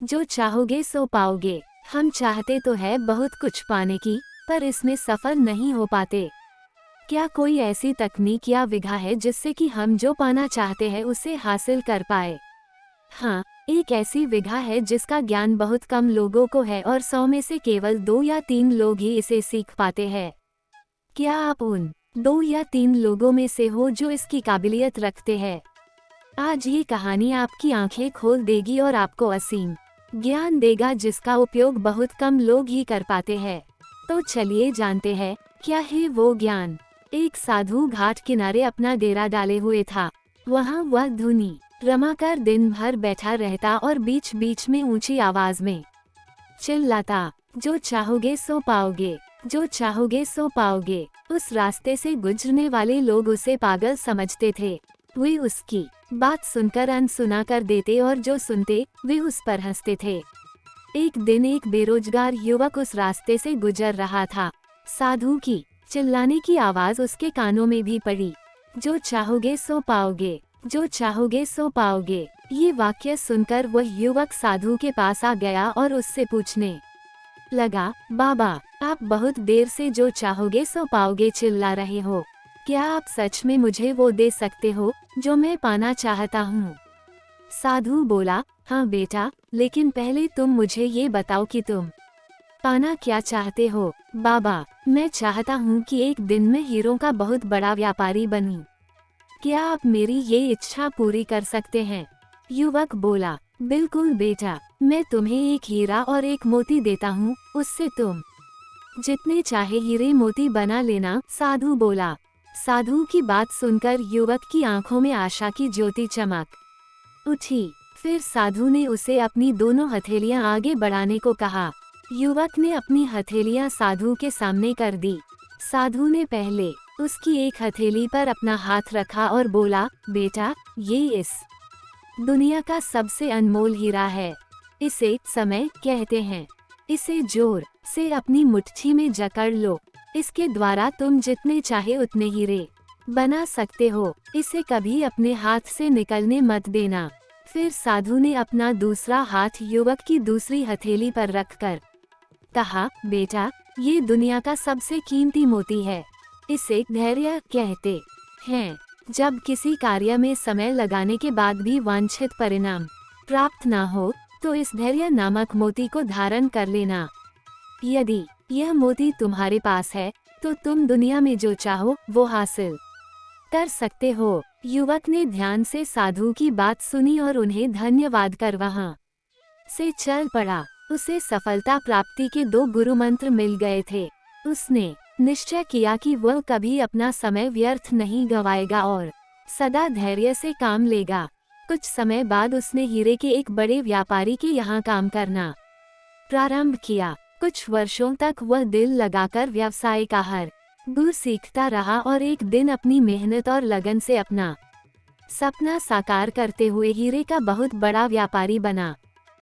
जो चाहोगे सो पाओगे। हम चाहते तो है बहुत कुछ पाने की, पर इसमें सफल नहीं हो पाते। क्या कोई ऐसी तकनीक या विधा है जिससे कि हम जो पाना चाहते हैं उसे हासिल कर पाए? हाँ, एक ऐसी विधा है जिसका ज्ञान बहुत कम लोगों को है और 100 में से केवल 2 या 3 लोग ही इसे सीख पाते हैं। क्या आप उन 2 या 3 लोगों में से हो जो इसकी काबिलियत रखते हैं? आज ये कहानी आपकी आंखें खोल देगी और आपको असीम ज्ञान देगा जिसका उपयोग बहुत कम लोग ही कर पाते हैं। तो चलिए जानते हैं क्या है वो ज्ञान। एक साधु घाट किनारे अपना डेरा डाले हुए था। वहाँ वह धुनी रमाकर दिन भर बैठा रहता और बीच बीच में ऊंची आवाज में चिल्लाता, जो चाहोगे सो पाओगे, जो चाहोगे सो पाओगे। उस रास्ते से गुजरने वाले लोग उसे पागल समझते थे। वे उसकी बात सुनकर अनसुना कर देते और जो सुनते वे उस पर हंसते थे। एक दिन एक बेरोजगार युवक उस रास्ते से गुजर रहा था। साधु की चिल्लाने की आवाज उसके कानों में भी पड़ी। जो चाहोगे सो पाओगे, जो चाहोगे सो पाओगे। ये वाक्य सुनकर वह युवक साधु के पास आ गया और उससे पूछने लगा, बाबा, आप बहुत देर से जो चाहोगे सो पाओगे चिल्ला रहे हो। क्या आप सच में मुझे वो दे सकते हो जो मैं पाना चाहता हूँ? साधु बोला, हाँ बेटा, लेकिन पहले तुम मुझे ये बताओ कि तुम पाना क्या चाहते हो? बाबा, मैं चाहता हूँ कि एक दिन में हीरों का बहुत बड़ा व्यापारी बनूं। क्या आप मेरी ये इच्छा पूरी कर सकते हैं? युवक बोला, बिल्कुल बेटा, मैं तुम्हें एक हीरा और एक मोती देता हूँ, उससे तुम जितने चाहे हीरे मोती बना लेना। साधु बोला। साधु की बात सुनकर युवक की आंखों में आशा की ज्योति चमक उठी। फिर साधु ने उसे अपनी दोनों हथेलियां आगे बढ़ाने को कहा। युवक ने अपनी हथेलियां साधु के सामने कर दी। साधु ने पहले उसकी एक हथेली पर अपना हाथ रखा और बोला, बेटा, ये इस दुनिया का सबसे अनमोल हीरा है। इसे समय कहते हैं। इसे जोर से अपनी मुट्ठी में जकड़ लो। इसके द्वारा तुम जितने चाहे उतने हीरे बना सकते हो। इसे कभी अपने हाथ से निकलने मत देना। फिर साधु ने अपना दूसरा हाथ युवक की दूसरी हथेली पर रखकर कहा, बेटा, ये दुनिया का सबसे कीमती मोती है। इसे धैर्य कहते हैं। जब किसी कार्य में समय लगाने के बाद भी वांछित परिणाम प्राप्त ना हो, तो इस धैर्य नामक मोती को धारण कर लेना। यदि यह मोती तुम्हारे पास है, तो तुम दुनिया में जो चाहो वो हासिल कर सकते हो। युवक ने ध्यान से साधु की बात सुनी और उन्हें धन्यवाद कर वहां से चल पड़ा। उसे सफलता प्राप्ति के 2 गुरु मंत्र मिल गए थे। उसने निश्चय किया कि वह कभी अपना समय व्यर्थ नहीं गंवाएगा और सदा धैर्य से काम लेगा। कुछ समय बाद उसने हीरे के एक बड़े व्यापारी के यहाँ काम करना प्रारंभ किया। कुछ वर्षों तक वह दिल लगाकर व्यवसाय का हर गुर सीखता रहा और एक दिन अपनी मेहनत और लगन से अपना सपना साकार करते हुए हीरे का बहुत बड़ा व्यापारी बना।